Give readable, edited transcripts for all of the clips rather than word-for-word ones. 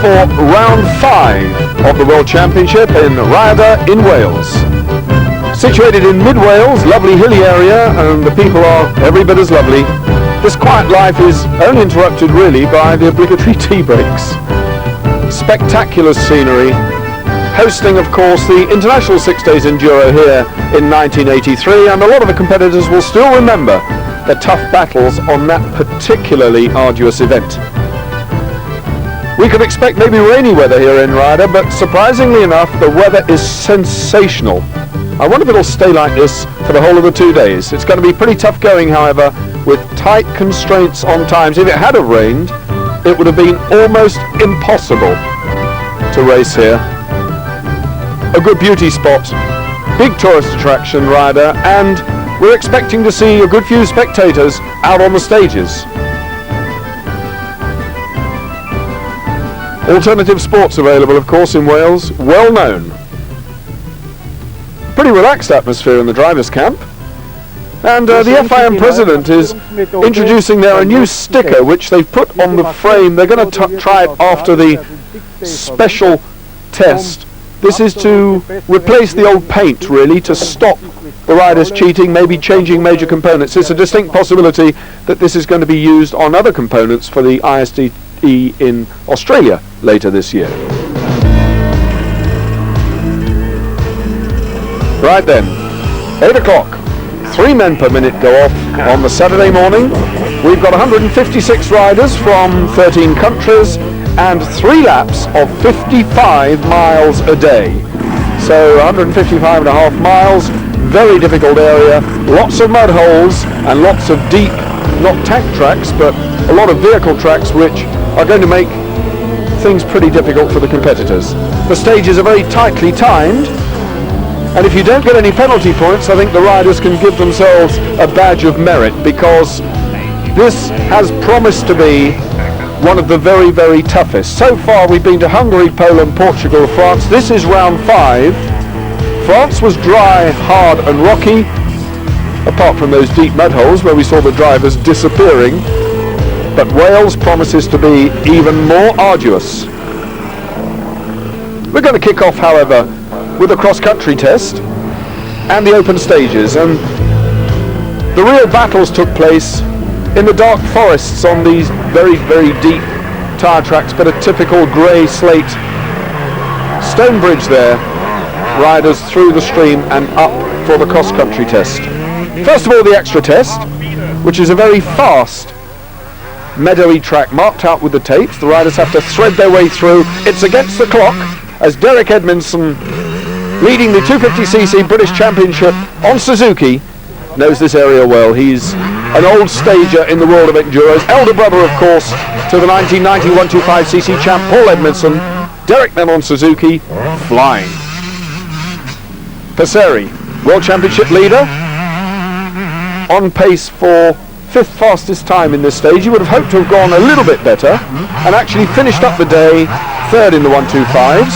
for round 5 of the World Championship in Rhayader in Wales. Situated in mid-Wales, lovely hilly area, and the people are every bit as lovely. This quiet life is only interrupted really by the obligatory tea breaks. Spectacular scenery. Hosting, of course, the International 6 Days Enduro here in 1983, and a lot of the competitors will still remember the tough battles on that particularly arduous event. We could expect maybe rainy weather here in Ryder, but surprisingly enough, the weather is sensational. I wonder if it'll stay like this for the whole of the 2 days. It's going to be pretty tough going, however, with tight constraints on times. If it had have rained, it would have been almost impossible to race here. A good beauty spot, big tourist attraction, Ryder, and we're expecting to see a good few spectators out on the stages. Alternative sports available, of course, in Wales, well known. Pretty relaxed atmosphere in the drivers' camp. And the FIM president is introducing there a new sticker which they've put on the frame. They're going to try it after the special test. This is to replace the old paint, really, to stop the riders cheating, maybe changing major components. It's a distinct possibility that this is going to be used on other components for the ISDE in Australia later this year. Right then, 8 o'clock. 3 men per minute go off on the Saturday morning. We've got 156 riders from 13 countries and 3 laps of 55 miles a day. So 155 and a half miles, very difficult area, lots of mud holes and lots of deep, not tank tracks, but a lot of vehicle tracks which are going to make things pretty difficult for the competitors. The stages are very tightly timed, and if you don't get any penalty points, I think the riders can give themselves a badge of merit, because this has promised to be one of the very, very toughest. So far we've been to Hungary, Poland, Portugal, France. This is round 5. France was dry, hard and rocky, apart from those deep mud holes where we saw the drivers disappearing. But Wales promises to be even more arduous. We're going to kick off, however, with the cross-country test and the open stages, and the real battles took place in the dark forests on these very, very deep tyre tracks, but a typical grey slate stone bridge there. Riders through the stream and up for the cross-country test. First of all, the extra test, which is a very fast meadowy track marked out with the tapes. The riders have to thread their way through. It's against the clock as Derek Edmondson, leading the 250cc British Championship on Suzuki, knows this area well. He's an old stager in the world of enduros. Elder brother, of course, to the 1990 125cc champ Paul Edmondson. Derek then on Suzuki, flying. Passeri, World Championship leader, on pace for 5th fastest time in this stage. He would have hoped to have gone a little bit better and actually finished up the day 3rd in the 125s.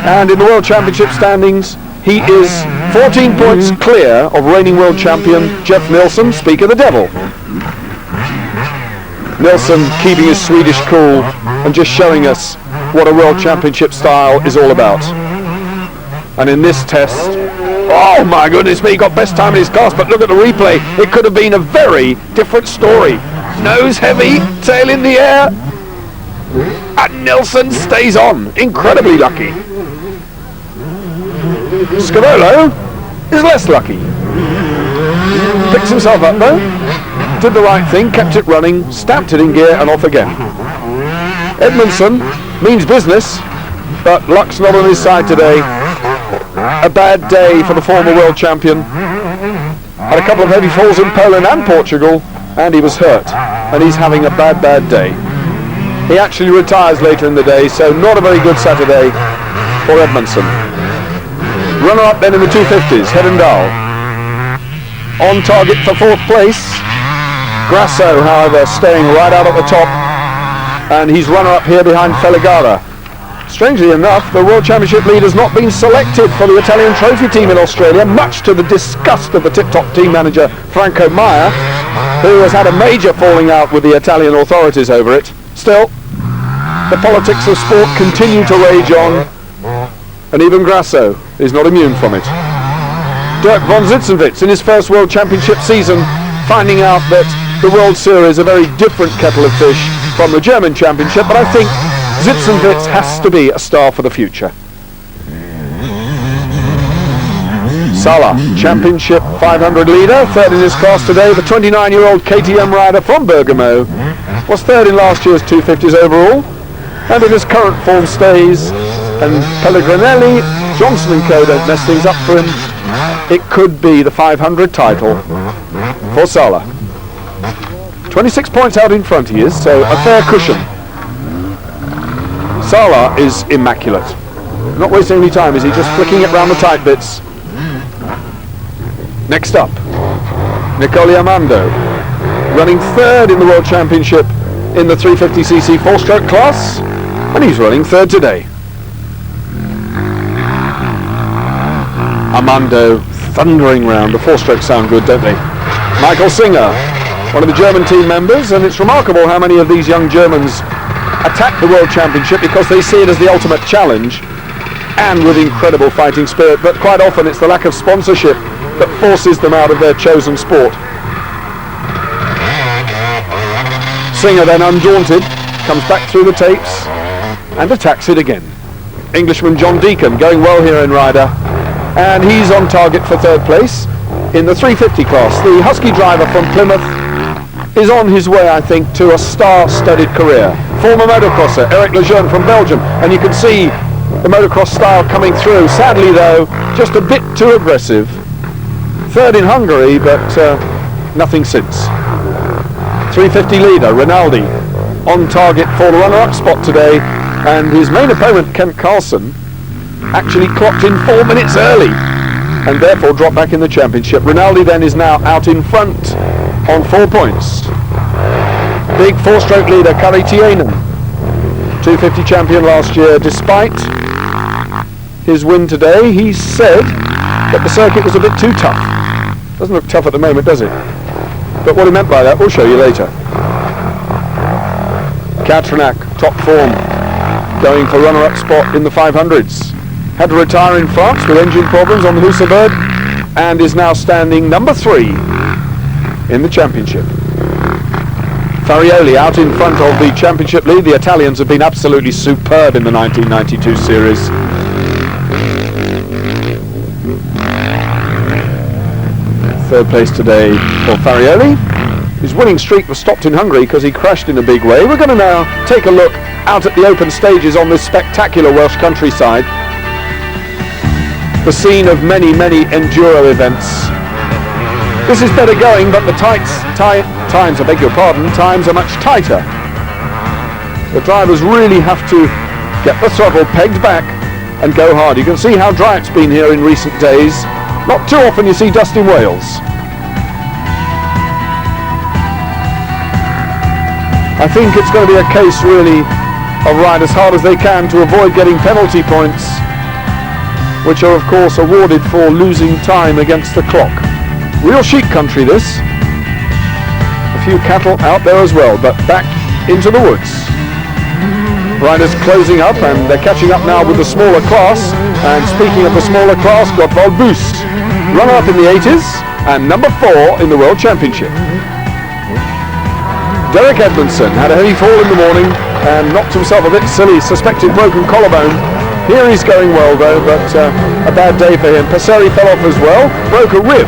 And in the World Championship standings, he is 14 points clear of reigning world champion Jeff Nilsson, speak of the devil. Nilsson keeping his Swedish cool and just showing us what a World Championship style is all about. And in this test, oh my goodness me, he got best time in his class, but look at the replay. It could have been a very different story. Nose heavy, tail in the air, and Nilsson stays on. Incredibly lucky. Scavolo is less lucky. Picks himself up though, did the right thing, kept it running, stamped it in gear and off again. Edmondson means business, but luck's not on his side today. A bad day for the former world champion. Had a couple of heavy falls in Poland and Portugal, and he was hurt, and he's having a bad day. He actually retires later in the day, so not a very good Saturday for Edmondson. Runner-up then in the 250s, Hedendal. On target for 4th place. Grasso, however, staying right out at the top, and he's runner-up here behind Feligara. Strangely enough, the World Championship lead has not been selected for the Italian trophy team in Australia, much to the disgust of the tip-top team manager Franco Meyer, who has had a major falling out with the Italian authorities over it. Still, The politics of sport continue to rage on, and even Grasso is not immune from it. Dirk von Zitzenwitz in his first World Championship season, finding out that the World Series is a very different kettle of fish from the German Championship, but I think Zitzenwitz has to be a star for the future. Sala, Championship 500 leader, third in his class today. The 29-year-old KTM rider from Bergamo was third in last year's 250s overall, and in his current form stays. And Pellegrinelli, Johnson & Co don't mess things up for him. It could be the 500 title for Sala. 26 points out in front he is, so a fair cushion. Sala is immaculate. Not wasting any time, is he? Just flicking it round the tight bits. Next up, Nicole Amando, running third in the World Championship in the 350cc four-stroke class, and he's running third today. Amando thundering round. The four-strokes sound good, don't they? Michael Singer, one of the German team members, and it's remarkable how many of these young Germans attack the World Championship because they see it as the ultimate challenge, and with incredible fighting spirit, but quite often it's the lack of sponsorship that forces them out of their chosen sport. Singer then, undaunted, comes back through the tapes and attacks it again. Englishman John Deacon going well here in Ryder, and he's on target for third place in the 350 class. The Husky driver from Plymouth is on his way, I think, to a star-studded career. Former motocrosser Eric Lejeune from Belgium, and you can see the motocross style coming through. Sadly though, just a bit too aggressive. Third in Hungary, but nothing since. 350 leader Rinaldi on target for the runner-up spot today, and his main opponent Kent Carlson actually clocked in 4 minutes early and therefore dropped back in the championship. Rinaldi then is now out in front on 4 points. Big four-stroke leader Kari Tienen, 250 champion last year. Despite his win today, he said that the circuit was a bit too tough. Doesn't look tough at the moment, does it? But what he meant by that, we'll show you later. Katranak, top form, going for runner-up spot in the 500s. Had to retire in France with engine problems on the Hussabird, and is now standing number 3 in the championship. Farioli out in front of the championship lead. The Italians have been absolutely superb in the 1992 series. Third place today for Farioli. His winning streak was stopped in Hungary because he crashed in a big way. We're going to now take a look out at the open stages on this spectacular Welsh countryside. The scene of many, many enduro events. This is better going, but the times, I beg your pardon, times are much tighter. The drivers really have to get the throttle pegged back and go hard. You can see how dry it's been here in recent days. Not too often you see dust in Wales. I think it's going to be a case really of ride as hard as they can to avoid getting penalty points, which are of course awarded for losing time against the clock. Real sheep country this. A few cattle out there as well, but back into the woods. Riders closing up, and they're catching up now with the smaller class. And speaking of the smaller class, Gottwald Boost, runner up in the 80s and number 4 in the World Championship. Derek Edmondson had a heavy fall in the morning and knocked himself a bit silly, suspected broken collarbone. Here he's going well though, but a bad day for him. Passeri fell off as well, broke a rib,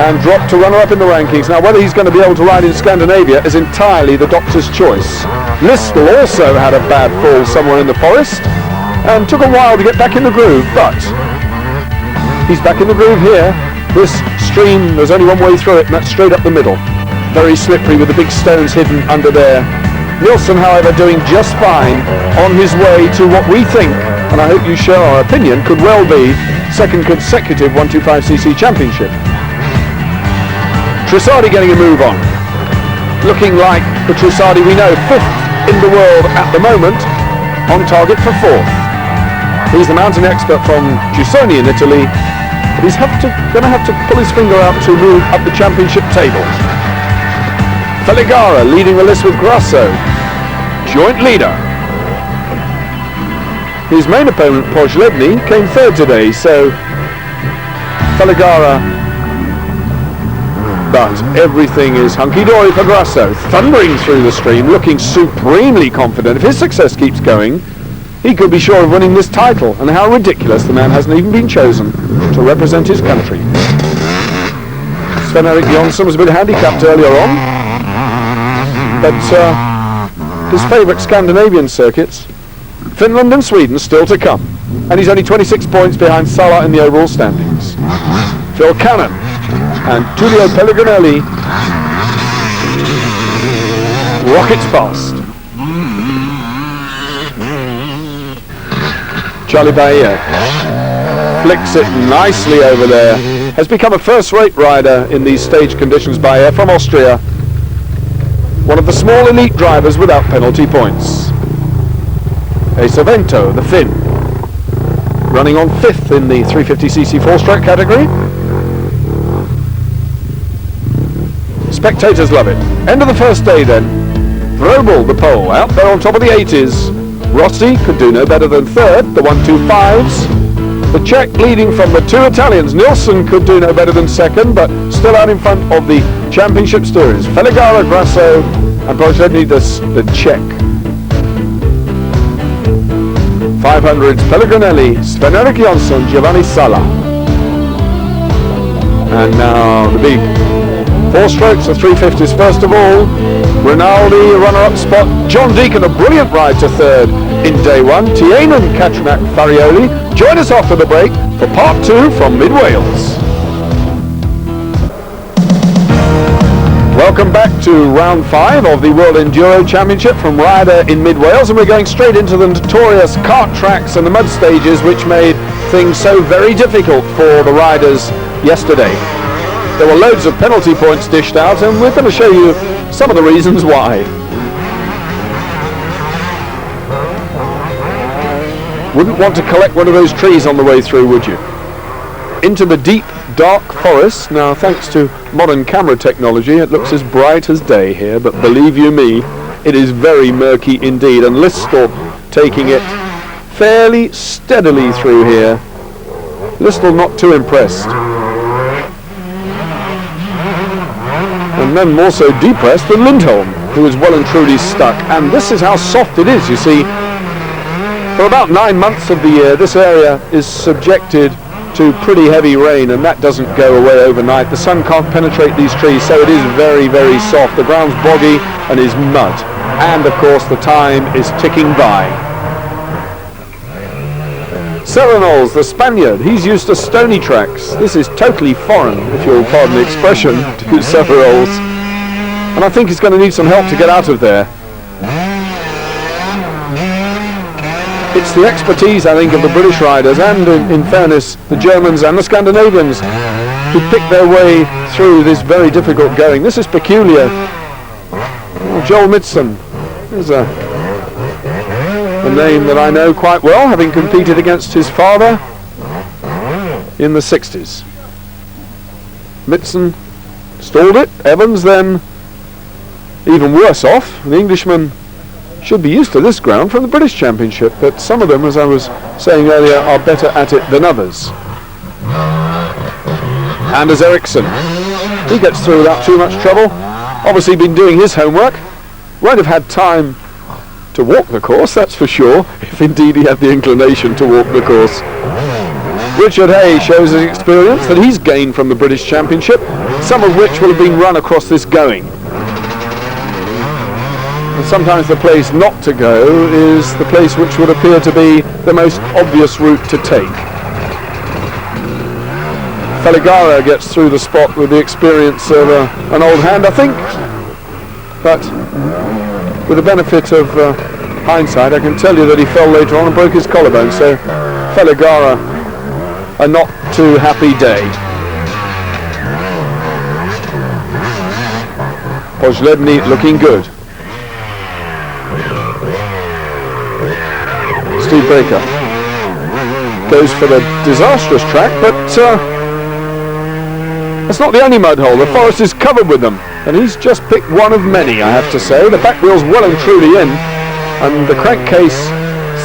and dropped to runner-up in the rankings. Now whether he's going to be able to ride in Scandinavia is entirely the doctor's choice. Listel also had a bad fall somewhere in the forest and took a while to get back in the groove, but he's back in the groove here. This stream, there's only one way through it, and that's straight up the middle. Very slippery with the big stones hidden under there. Nilsson, however, doing just fine on his way to what we think, and I hope you share our opinion, could well be second consecutive 125cc championship. Trussardi getting a move on. Looking like the Trussardi we know, 5th in the world at the moment, on target for 4th. He's the mountain expert from Giussoni in Italy, but he's going to have to pull his finger out to move up the championship table. Feligara leading the list with Grasso. joint leader. His main opponent, Pozledny, came third today, so Feligara. But everything is hunky-dory for Grasso, thundering through the stream, looking supremely confident. If his success keeps going, he could be sure of winning this title. And how ridiculous the man hasn't even been chosen to represent his country. Sven-Erik Jonsson was a bit handicapped earlier on, but his favourite Scandinavian circuits, Finland and Sweden, still to come. And he's only 26 points behind Salah in the overall standings. Phil Cannon and Tullio Pellegrinelli rockets past. Charlie Bahia flicks it nicely over there. Has become a first-rate rider in these stage conditions. Bahia from Austria. One of the small elite drivers without penalty points. Esavento, the Finn, running on 5th in the 350cc 4-stroke category. Spectators love it. End of the first day then. Vrobel, the Pole, out there on top of the 80s. Rossi could do no better than third, the 1-2-5s. The Czech leading from the two Italians. Nilsson could do no better than second, but still out in front of the championship stewards. Feligara, Grasso, and Pozledny, the Czech. 500s, Pellegrinelli, Sven-Erik Jonsson, Giovanni Sala. And now the big 4 strokes, the 350s first of all. Rinaldi, runner-up spot. John Deacon, a brilliant ride to third in day one. Tienen Katrinak Farioli. Join us after the break for part 2 from Mid-Wales. Welcome back to round 5 of the World Enduro Championship from Ryder in Mid-Wales, and we're going straight into the notorious kart tracks and the mud stages which made things so very difficult for the riders yesterday. There were loads of penalty points dished out, and we're going to show you some of the reasons why. Wouldn't want to collect one of those trees on the way through, would you? Into the deep, dark forest. Now, thanks to modern camera technology, it looks as bright as day here, but believe you me, it is very murky indeed, and Listel taking it fairly steadily through here. Listel not too impressed. And then more so depressed than Lindholm, who is well and truly stuck. And this is how soft it is, you see. For about 9 months of the year, this area is subjected to pretty heavy rain, and that doesn't go away overnight. The sun can't penetrate these trees, so it is very, very soft. The ground's boggy and is mud. And of course the time is ticking by. Serenol's the Spaniard. He's used to stony tracks. This is totally foreign, if you'll pardon the expression, to Serenol's. And I think he's going to need some help to get out of there. It's the expertise, I think, of the British riders, and in fairness, the Germans and the Scandinavians, who pick their way through this very difficult going. This is peculiar. Oh, Joel Midson is a name that I know quite well, having competed against his father in the 60s. Midson stalled it. Evans then even worse off. The Englishman should be used to this ground from the British Championship, but some of them, as I was saying earlier, are better at it than others. Anders Eriksson, he gets through without too much trouble. Obviously been doing his homework. Won't have had time to walk the course, that's for sure, if indeed he had the inclination to walk the course. Richard Hay shows his experience that he's gained from the British Championship, some of which will have been run across this going. And sometimes the place not to go is the place which would appear to be the most obvious route to take. Feligara gets through the spot with the experience of an old hand, I think, but with the benefit of hindsight, I can tell you that he fell later on and broke his collarbone, so Feligara, a not too happy day. Pozledny looking good. Steve Baker goes for the disastrous track, but that's not the only mud hole. The forest is covered with them, and he's just picked one of many, I have to say. The back wheel's well and truly in. and the crankcase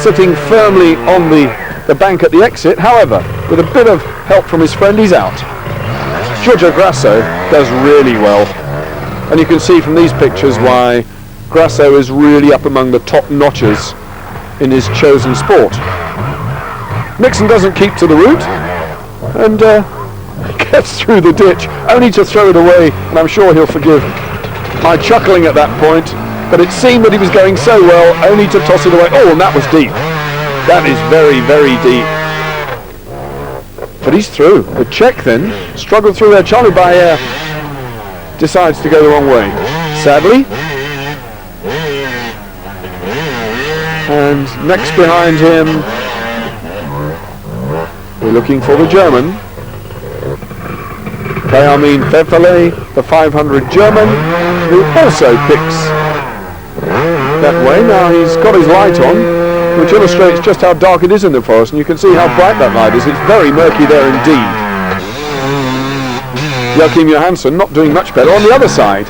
sitting firmly on the bank at the exit. However, with a bit of help from his friend, he's out. Giorgio Grasso does really well, and you can see from these pictures why Grasso is really up among the top notchers in his chosen sport. Nixon doesn't keep to the route and gets through the ditch, only to throw it away, and I'm sure he'll forgive my chuckling at that point, but it seemed that he was going so well, only to toss it away. Oh, and that was deep. That is very, very deep. But he's through. The Czech then struggled through there. Charlie Bayer decides to go the wrong way, sadly. And next behind him, we're looking for the German, Benjamin Pfefferle, the 500 German, who also picks that way. Now he's got his light on, which illustrates just how dark it is in the forest, and you can see how bright that light is. It's very murky there indeed. Joachim Johansson not doing much better on the other side,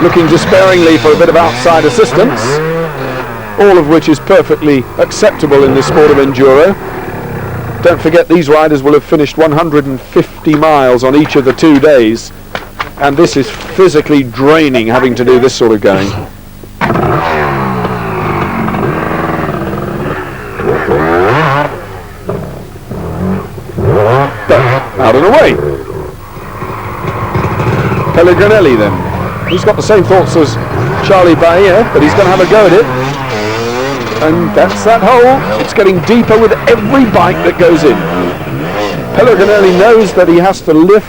looking despairingly for a bit of outside assistance, all of which is perfectly acceptable in the sport of enduro. Don't forget, these riders will have finished 150 miles on each of the 2 days, and this is physically draining, having to do this sort of going. Out and away. Pellegrinelli then. He's got the same thoughts as Charlie Bayer, but he's going to have a go at it. And that's that hole. It's getting deeper with every bike that goes in. Pellegrinelli knows that he has to lift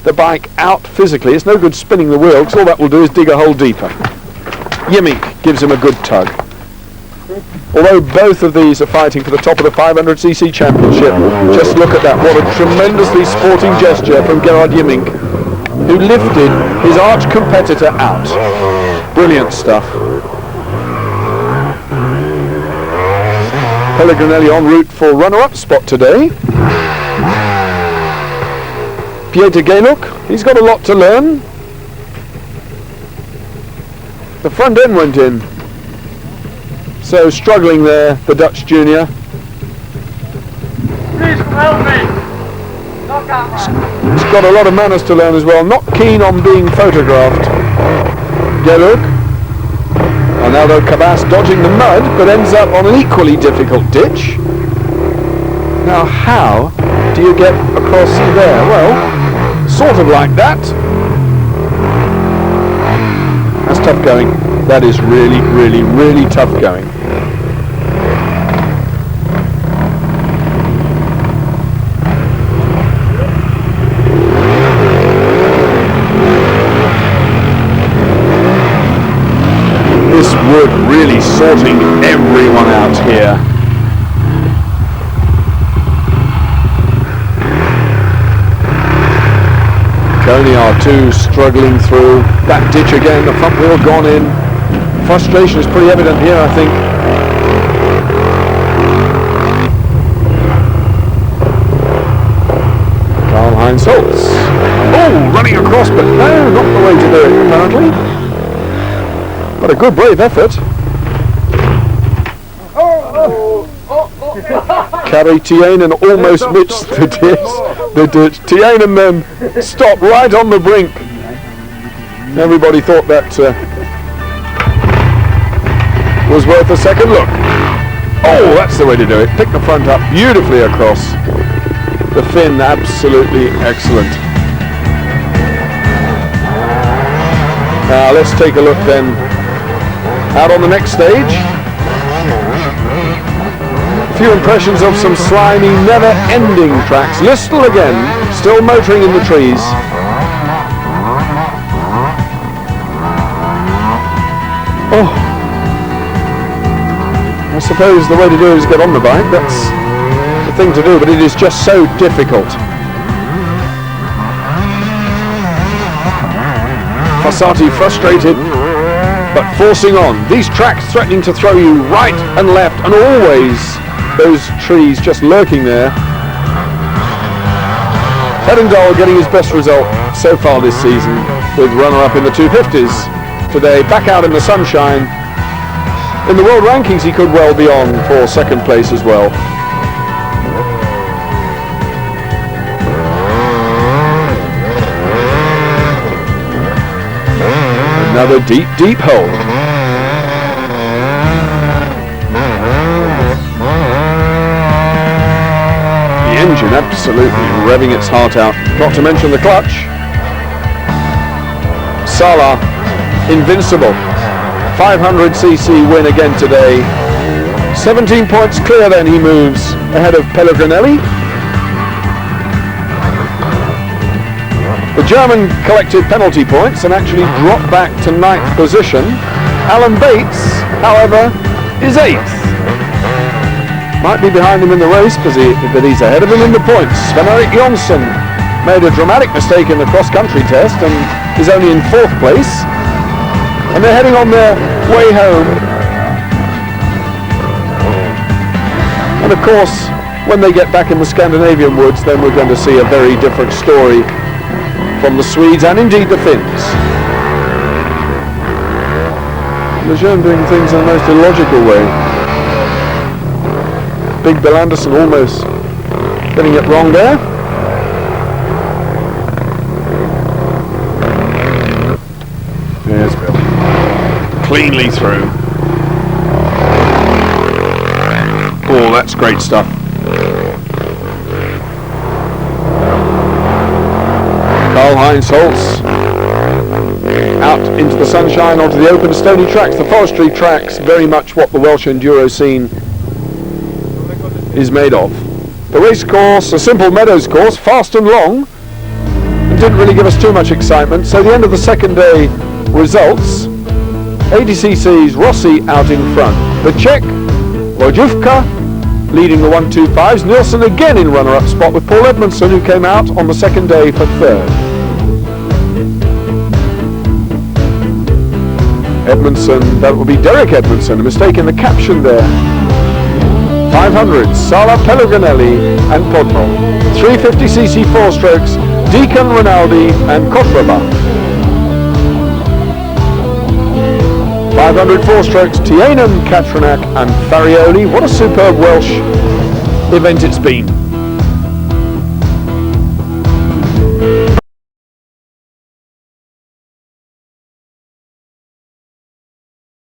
the bike out physically. It's no good spinning the wheel, because all that will do is dig a hole deeper. Yimink gives him a good tug. Although both of these are fighting for the top of the 500cc championship, just look at that. What a tremendously sporting gesture from Gerard Yimink, who lifted his arch competitor out. Brilliant stuff. Pellegrinelli en route for runner-up spot today. Pieter Geluk, he's got a lot to learn. The front end went in. So struggling there, the Dutch junior. Please come help me. Knock out, man. He's got a lot of manners to learn as well. Not keen on being photographed. Geluk. Arnaldo Cabas dodging the mud, but ends up on an equally difficult ditch. Now how do you get across there? Well, sort of like that. That's tough going. That is really, really, really tough going. This wood really sorting everyone out here. Konyar too struggling through that ditch again, the front wheel gone in. Frustration is pretty evident here, I think. Karl-Heinz Holtz. Oh, running across, but no, not the way to do it apparently. But a good brave effort. Kari Tiainen almost missed the ditch. Tiainen then stopped right on the brink. Everybody thought that was worth a second look. Oh, that's the way to do it. Pick the front up beautifully across. The fin absolutely excellent. Now let's take a look then out on the next stage. A few impressions of some slimy, never-ending tracks. Listel again, still motoring in the trees. Oh, I suppose the way to do it is get on the bike. That's the thing to do, but it is just so difficult. Fossati frustrated, but forcing on. These tracks threatening to throw you right and left, and always those trees just lurking there. Hedendahl getting his best result so far this season with runner-up in the 250s. today, back out in the sunshine. In the world rankings, he could well be on for second place as well. Another deep, deep hole. The engine absolutely revving its heart out, not to mention the clutch. Sala, invincible. 500cc win again today. 17 points clear then he moves ahead of Pellegrinelli. The German collected penalty points and actually dropped back to 9th position. Alan Bates, however, is 8th. Might be behind him in the race, but he's ahead of him in the points. Sven-Erik Jonsson made a dramatic mistake in the cross-country test and is only in 4th place. And they're heading on their way home. And of course, when they get back in the Scandinavian woods, then we're going to see a very different story from the Swedes and indeed the Finns. Lejeune doing things in the most illogical way. Big Bill Anderson almost getting it wrong there. There's Bill. Cleanly through. Oh, that's great stuff. Karl-Heinz Holtz out into the sunshine onto the open stony tracks, the forestry tracks, very much what the Welsh enduro scene is made of. The race course, a simple meadows course, fast and long, and didn't really give us too much excitement. So the end of the second day results, 80cc's Rossi out in front. The Czech, Wojciechowska, leading the 125s. Nilsson again in runner-up spot with Paul Edmondson, who came out on the second day for 3rd. Edmondson, that will be Derek Edmondson, a mistake in the caption there. 500, Sala, Pellegrinelli and Podmol. 350cc 4-strokes, Deacon, Rinaldi and Kotraba. 500 4-strokes, Tienan, Katranak and Farioli. What a superb Welsh event it's been.